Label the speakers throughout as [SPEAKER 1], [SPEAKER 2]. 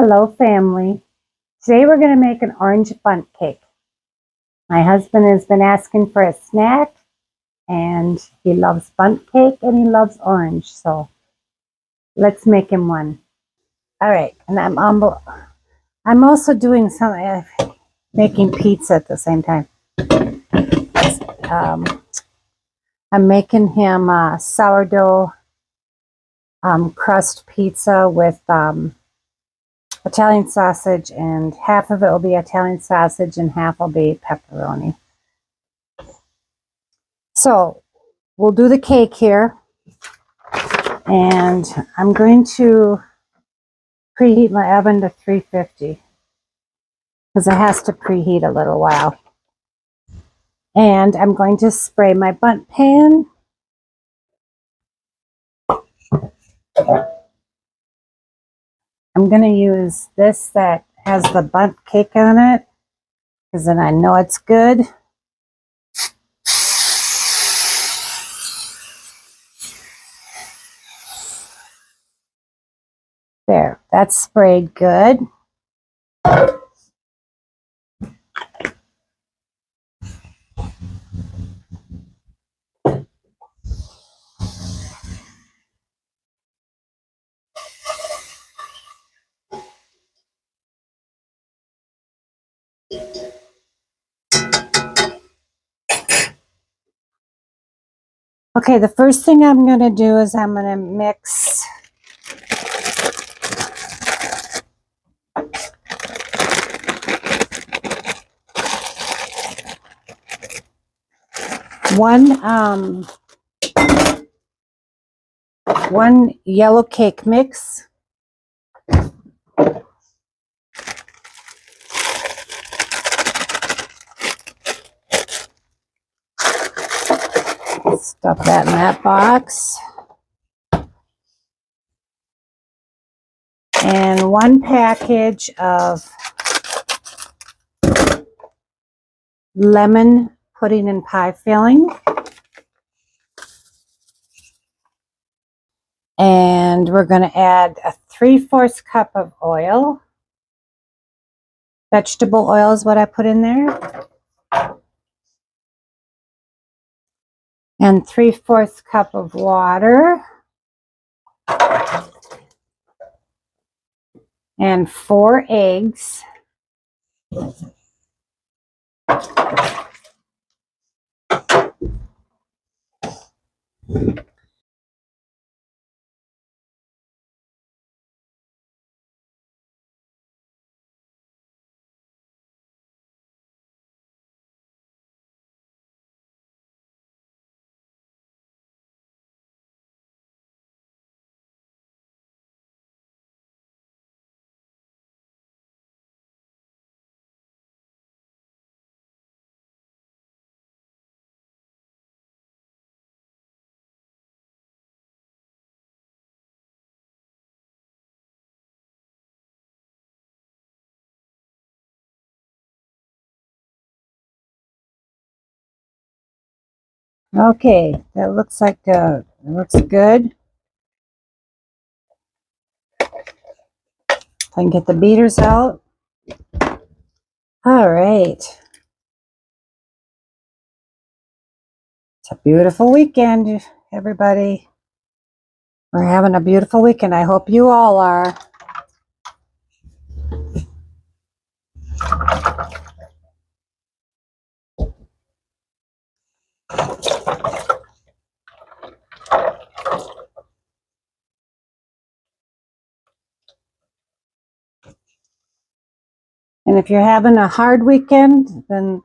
[SPEAKER 1] Hello family. Today we're going to make an orange bundt cake. My husband has been asking for a snack and he loves bundt cake and he loves orange, so let's make him one. All right, and I'm also doing making pizza at the same time. I'm making him sourdough crust pizza with Italian sausage, and half of it will be Italian sausage and half will be pepperoni. So we'll do the cake here, and I'm going to preheat my oven to 350 because it has to preheat a little while. And I'm going to spray my bundt pan. I'm going to use this that has the bundt cake on it because then I know it's good. There, that's sprayed good. Okay, the first thing I'm going to do is I'm going to mix one yellow cake mix, stuff that in that box, and one package of lemon pudding and pie filling, and we're going to add a 3/4 cup of oil. Vegetable oil is what I put in there, and 3/4 cup of water, and 4 eggs. Okay, that looks like it looks good. I can get the beaters out. All right. It's a beautiful weekend, everybody. We're having a beautiful weekend. I hope you all are. And if you're having a hard weekend, then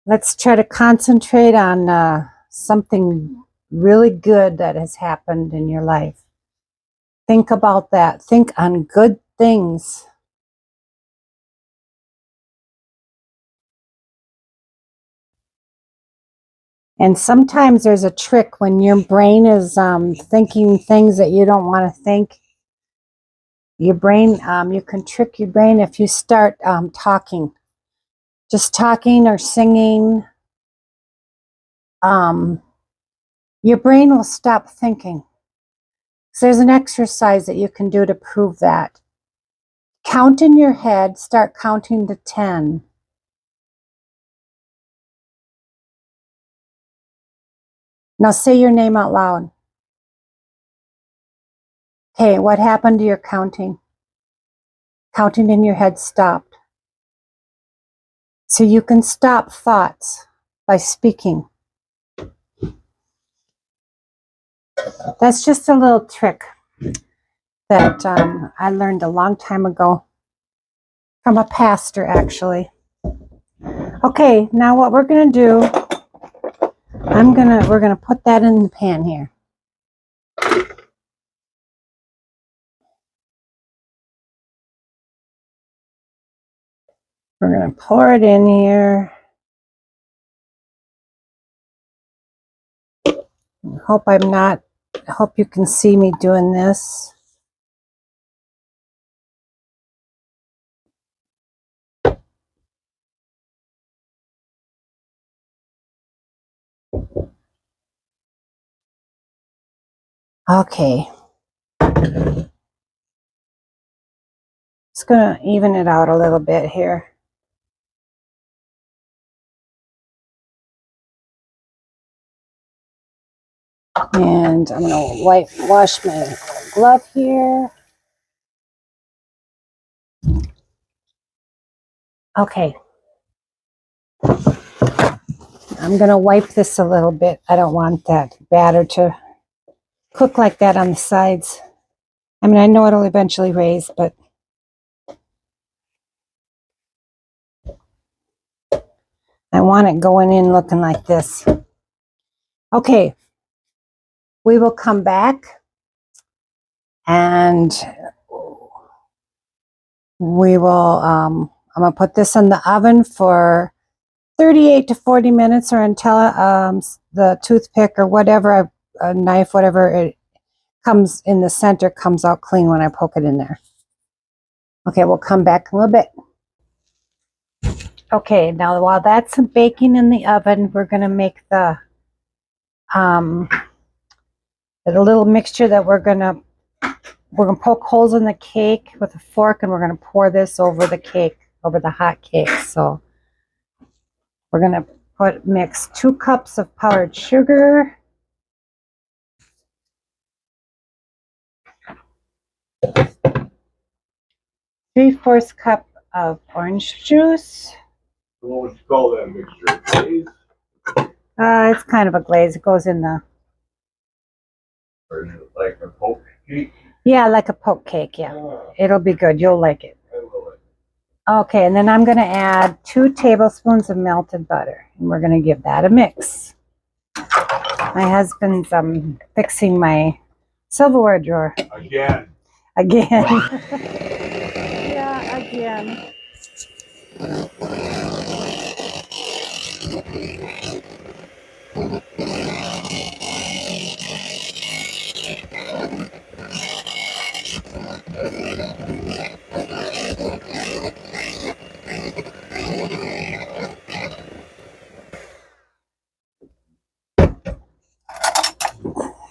[SPEAKER 1] let's try to concentrate on something really good that has happened in your life. Think about that. Think on good things. And sometimes there's a trick when your brain is thinking things that you don't want to think. Your brain, you can trick your brain if you start talking. Just talking or singing. Your brain will stop thinking. So there's an exercise that you can do to prove that. count in your head, start counting to 10. Now say your name out loud. Okay, what happened to your counting? Counting in your head stopped. So you can stop thoughts by speaking. That's just a little trick that I learned a long time ago from a pastor, actually. Okay, now what we're gonna do, we're gonna put that in the pan here. We're gonna pour it in here. Hope you can see me doing this. Okay. Just gonna even it out a little bit here. And I'm gonna wash my glove here. Okay. I'm gonna wipe this a little bit. I don't want that batter to cook like that on the sides. I mean, I know it'll eventually raise, but I want it going in looking like this. Okay, we will come back and we will, I'm gonna put this in the oven for 38 to 40 minutes, or until the toothpick or whatever, a knife, whatever it comes in the center, comes out clean when I poke it in there. Okay, we'll come back a little bit. Okay, now while that's baking in the oven, we're gonna make the little mixture that we're gonna poke holes in the cake with a fork, and we're gonna pour this over the cake, over the hot cake. So we're gonna mix 2 cups of powdered sugar, 3/4 cup of orange juice.
[SPEAKER 2] What would you call that mixture? Glaze?
[SPEAKER 1] It's kind of a glaze. It goes in the...
[SPEAKER 2] Or is it like a poke cake?
[SPEAKER 1] Yeah, like a poke cake, yeah. It'll be good. You'll like it.
[SPEAKER 2] I will like it.
[SPEAKER 1] Okay, and then I'm going to add 2 tablespoons of melted butter. And we're going to give that a mix. My husband's fixing my silverware drawer.
[SPEAKER 2] Again.
[SPEAKER 1] Yeah, again.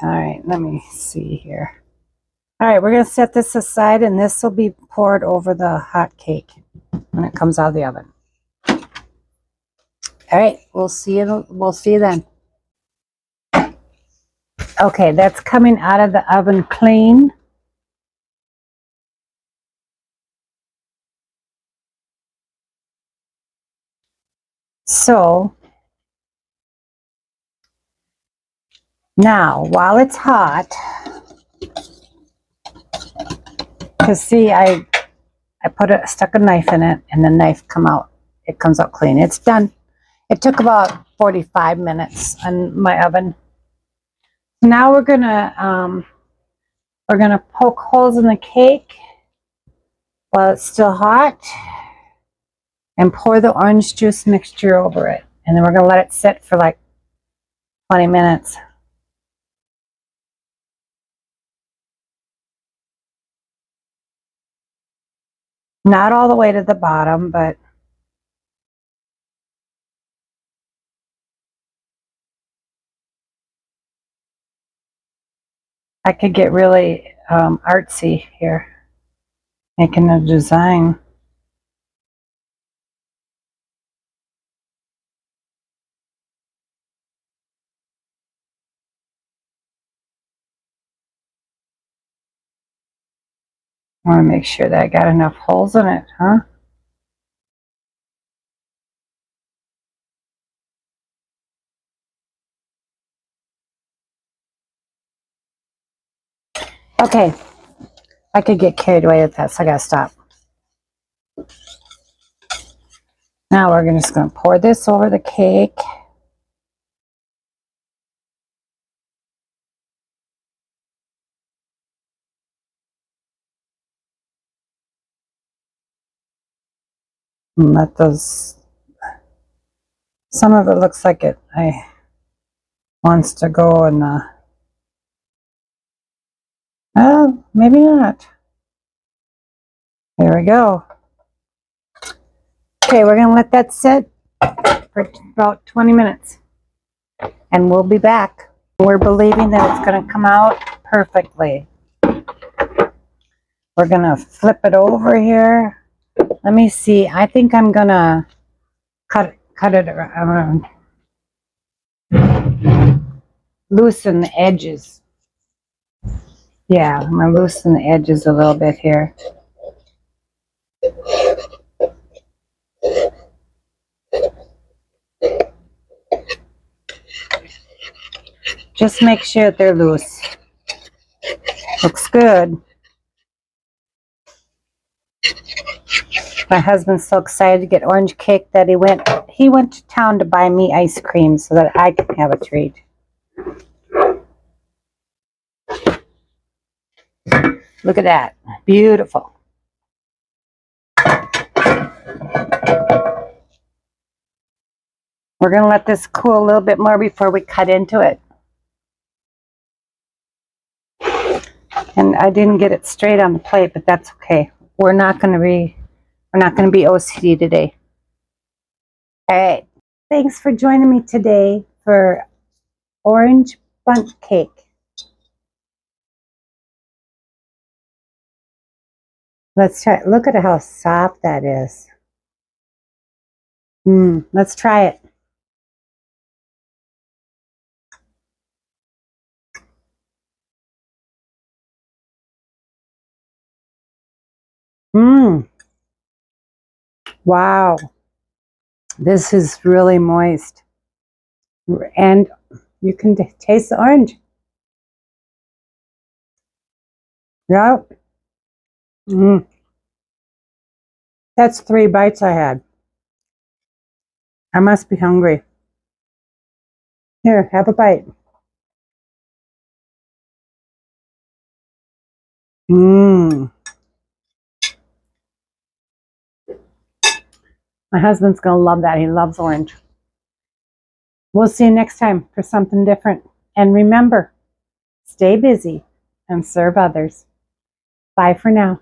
[SPEAKER 1] All right, let me see here. All right, we're going to set this aside, and this will be poured over the hot cake when it comes out of the oven. All right, we'll see you then. Okay, that's coming out of the oven clean. So now, while it's hot, because see, I stuck a knife in it, and the knife it comes out clean. It's done. It took about 45 minutes on my oven. Now we're gonna poke holes in the cake while it's still hot, and pour the orange juice mixture over it, and then we're gonna let it sit for like 20 minutes. Not all the way to the bottom, but I could get really artsy here Making a design. I want to make sure that I got enough holes in it, huh? Okay, I could get carried away with that, so I gotta stop. Now we're just gonna pour this over the cake. And let those, some of it looks like it wants to go in the, oh, maybe not. There we go. Okay, we're gonna let that sit for about 20 minutes and we'll be back. We're believing that it's gonna come out perfectly. We're gonna flip it over here. Let me see, I think I'm gonna cut it around. Loosen the edges. Yeah, I'm gonna loosen the edges a little bit here. Just make sure they're loose. Looks good. My husband's so excited to get orange cake that he went to town to buy me ice cream so that I can have a treat. Look at that. Beautiful. We're going to let this cool a little bit more before we cut into it. And I didn't get it straight on the plate, but that's okay. We're not going to be OCD today. All right. Thanks for joining me today for orange bundt cake. Let's try it. Look at how soft that is. Let's try it. Wow. This is really moist. And you can taste the orange. Yep. That's 3 bites I had. I must be hungry. Here, have a bite. My husband's going to love that. He loves orange. We'll see you next time for something different. And remember, stay busy and serve others. Bye for now.